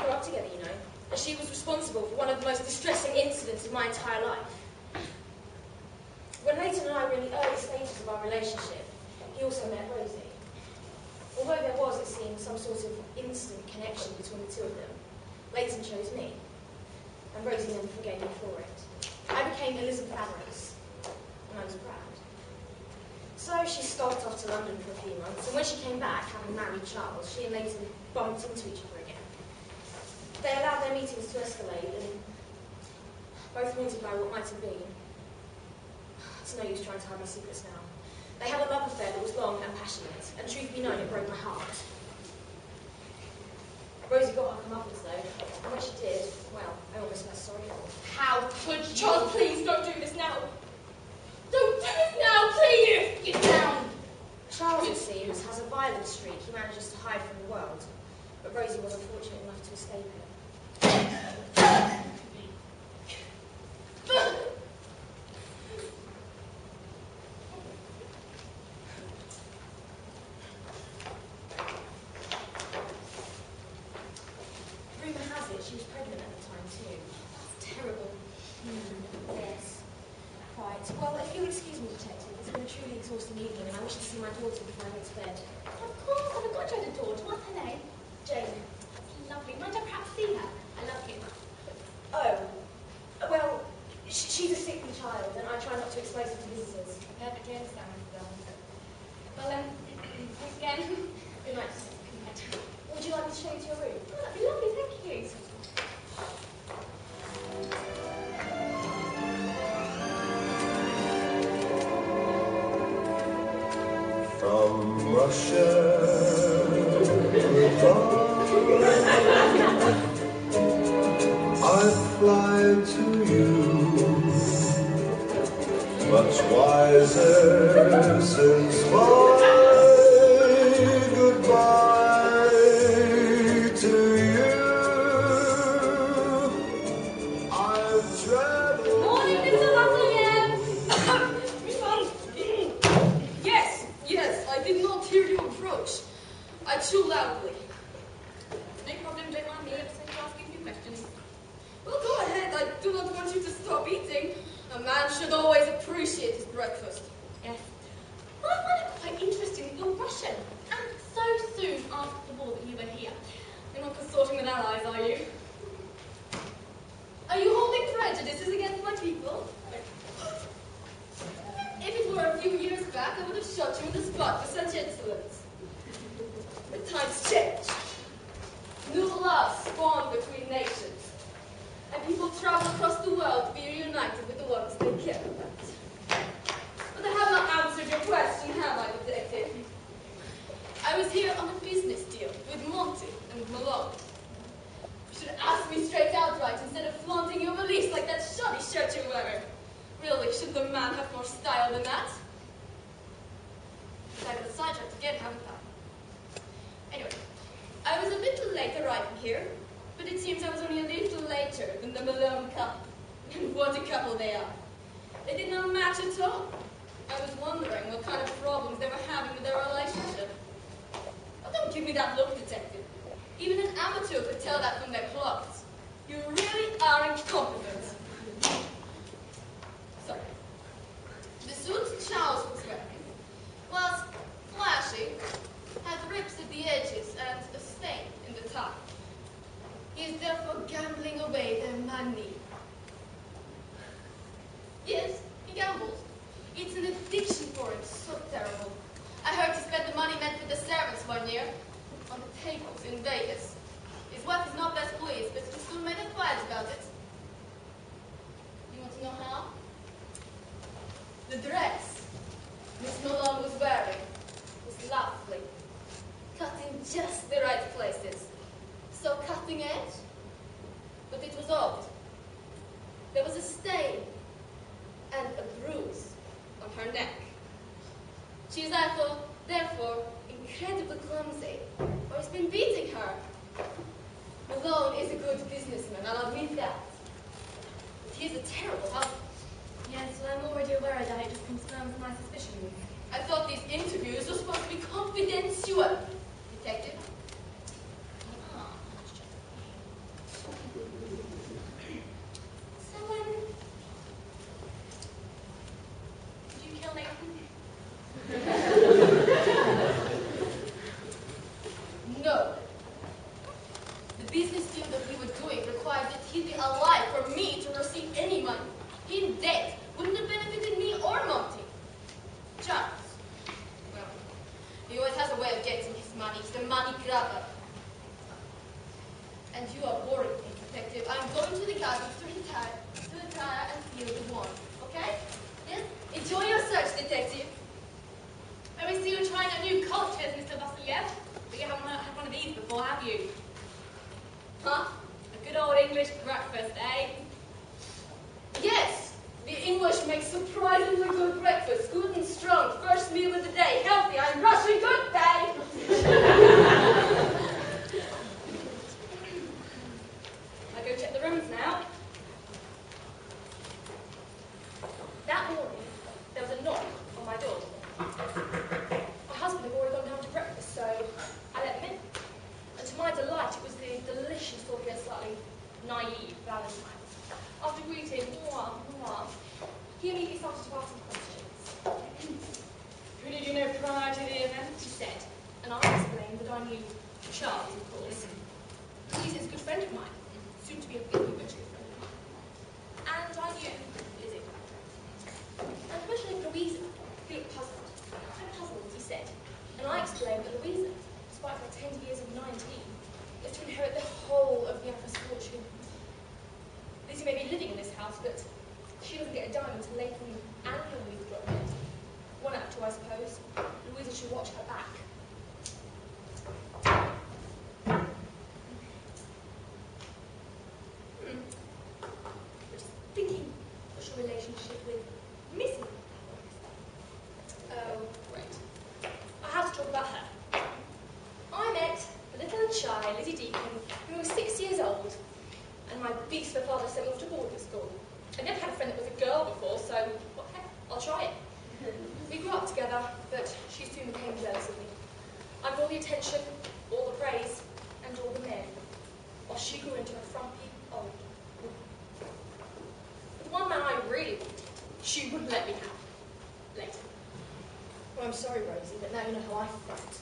grew up together, you know, and she was responsible for one of the most distressing incidents of my entire life. When Leighton and I were in the early stages of our relationship, he also met Rosie. Although there was, it seemed, some sort of instant connection between the two of them, Leighton chose me, and Rosie never forgave me for it. I became Elizabeth Adams, and I was proud. So she skulked off to London for a few months, and when she came back, having married Charles, she and Leighton bumped into each other again. They allowed their meetings to escalate, and both haunted by what might have been. It's no use trying to hide my secrets now. They had a love affair that was long and passionate, and truth be known, it broke my heart. Rosie got her comeuppance though, and when she did, well, I almost felt sorry for her. How could you? Charles, please don't do this now. Don't do this now, please! Get down! Charles, it seems, has a violent streak he manages to hide from the world, but Rosie was unfortunate enough to escape it. Rumour has it she was pregnant at the time too. That's terrible. Yes. Right. Well, if you'll excuse me, Detective, it's been a truly exhausting evening, and I wish to see my daughter before I go to bed. Of course, I've got you a daughter. What's her name? Jane. That's lovely. Might I perhaps see her? I love you. Oh. Well, she's a sickly child, and I try not to expose her to visitors. I perfectly understand, Mrs. Elmsford. Well, thanks again. Good night. Good night. Would you like me to show you to your room? Oh, that'd be lovely, thank you. From Russia I fly to you, much wiser since my goodbye to you. I've traveled. Morning, Mr. Lafayette. Yes, I did not hear you approach. I chew loudly. No problem, don't mind me. I'm just going to ask you a few questions. Well, go ahead. I do not want you to stop eating. A man should always appreciate his breakfast. Yes. Well, I find it quite interesting that you're Russian. And so soon after the war that you were here. You're not consorting with allies, are you? Are you holding prejudices against my people? If it were a few years back, I would have shot you in the spot for such insolence. But times change. New love spawned between nations. And people travel across the world to be reunited with the ones they care about. But I have not answered your question, have I, Detective? I was here on a business deal with Monty and Malone. You should ask me straight outright instead of flaunting your beliefs like that shoddy shirt you're wearing. Really, should the man have more style than that? I got sidetracked again, haven't I? Anyway, I was a little late arriving here, but it seems I was only a little later than the Malone couple. And what a couple they are. They did not match at all. I was wondering what kind of problems they were having with their relationship. Oh, don't give me that look, Detective. Even an amateur could tell that from their clothes. You really are incompetent. So, the suit Charles was wearing was flashy, had rips at the edges, and a stain in the top. He is therefore gambling away their money. Yes, he gambles. It's an addiction for him, so terrible. I heard he spent the money meant for the servants one year on the tables in Vegas. His wife is not best pleased, but he still made a quiet about it. You want to know how? The dress Miss Malone was wearing was lovely, cut in just the right places. So cutting edge, but it was odd. There was a stain and a bruise on her neck. She is therefore incredibly clumsy, or he's been beating her. Malone is a good businessman, I'll admit that. But he is a terrible husband. Yes, well, I'm already aware of that. It just comes business deal that we were doing required that he be alive for me to receive any money. Him dead wouldn't have benefited me or Monty. Charles, well, he always has a way of getting his money. He's the money grabber. And you are boring me, detective. I'm going to the garden to retire and feel the warmth. Okay? Yes? Enjoy your search, detective. I see you're trying out new cultures, Mr. Vasiliev. But you haven't had one of these before, have you? Huh? A good old English breakfast, eh? Yes, the English make surprisingly good breakfast. Good and strong. First meal of the day. Healthy. I'm Russian. Good day. I go check the rooms now. That morning, there was a knock on my door. My husband had already gone down to breakfast, so I let him in. And to my delight, it was the delicious, albeit slightly naive Valentine. After greeting, mwah, mwah, he immediately started to ask some questions. Who did you know prior to the event? He said, and I explained that I knew Charles, of course. He's a good friend of mine, soon to be a very good friend of mine. And I knew Lizzie. And especially Louisa. He looked puzzled. I'm puzzled, he said. And I explained that Louisa, despite her tender years of 19, is to inherit the whole of the office fortune. Lizzie may be living in this house, but she doesn't get a dime until Leighton and Louisa drop in. One out of two, I suppose. Louisa should watch her back. Just thinking, what's your relationship with Missy? Oh, great. I have to talk about her. I met the little shy Lizzie Deacon, who was 6 years old, and my beast of a father sent me off to boarding school. I never had a friend that was a girl before, so what the heck, I'll try it. We grew up together, but she soon became jealous of me. I got all the attention, all the praise, and all the men, while she grew into a frumpy old woman. But the one man I really wanted, she wouldn't let me have. Later. Oh, I'm sorry, Rosie, but now you know how I felt.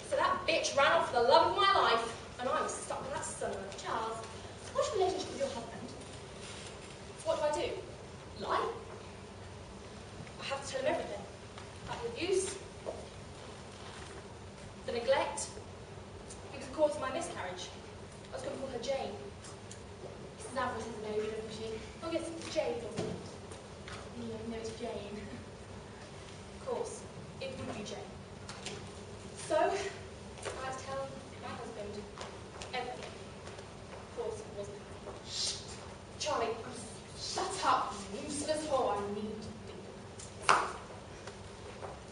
So that bitch ran off for the love of my life, and I was stuck with that son of a Charles. What's your relationship with your husband? What do I do? Lie? I have to tell him everything. About the abuse, the neglect. It was the cause of my miscarriage. I was going to call her Jane. Mrs. Alvarez has a baby, doesn't she? Oh yes, it's Jane, wasn't it? No, it's Jane. Of course, it would be Jane. So, I had to tell my husband everything. Of course, it wasn't happening. Shh! Charlie, shut up, you useless whore. I need to think.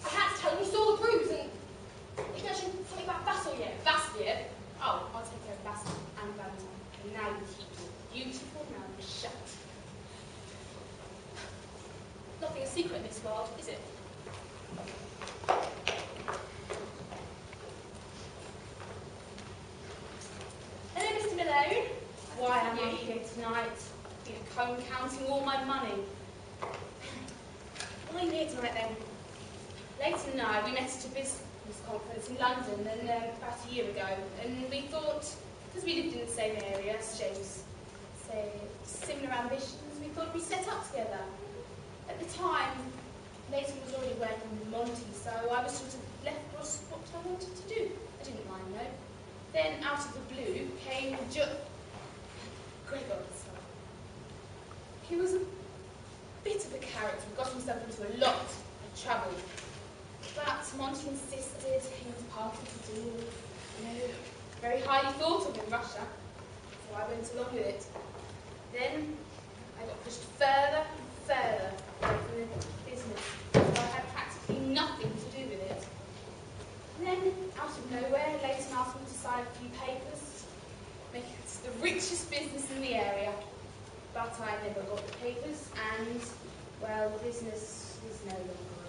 I had to tell him you saw the bruise, and he mentioned something about Vasiliev. Vasiliev? Oh, I'll take care of Vasil and Valentine. And now you keep your beautiful mouth shut. Nothing is secret in this world, is it? Hello, Mr. Malone. Why am I here tonight? Been at home counting all my money. Why are you here tonight then? Leighton and I, we met at a business conference in London about a year ago, and we thought, because we lived in the same area, James, say, similar ambitions, we thought we'd set up together. At the time, Leighton was already working with Monty, so I was sort of left with what I wanted to do. I didn't mind though. Then, out of the blue, came Gregor. He was a bit of a character, got himself into a lot of trouble. But Monty insisted he was part of the deal. You know, very highly thought of in Russia. So I went along with it. Then I got pushed further and further away from the business. So I had practically nothing to do with it. And then, out of nowhere, Leighton asked me to sign a few papers, make it the richest business in the area. But I never got the papers, and, well, the business was no longer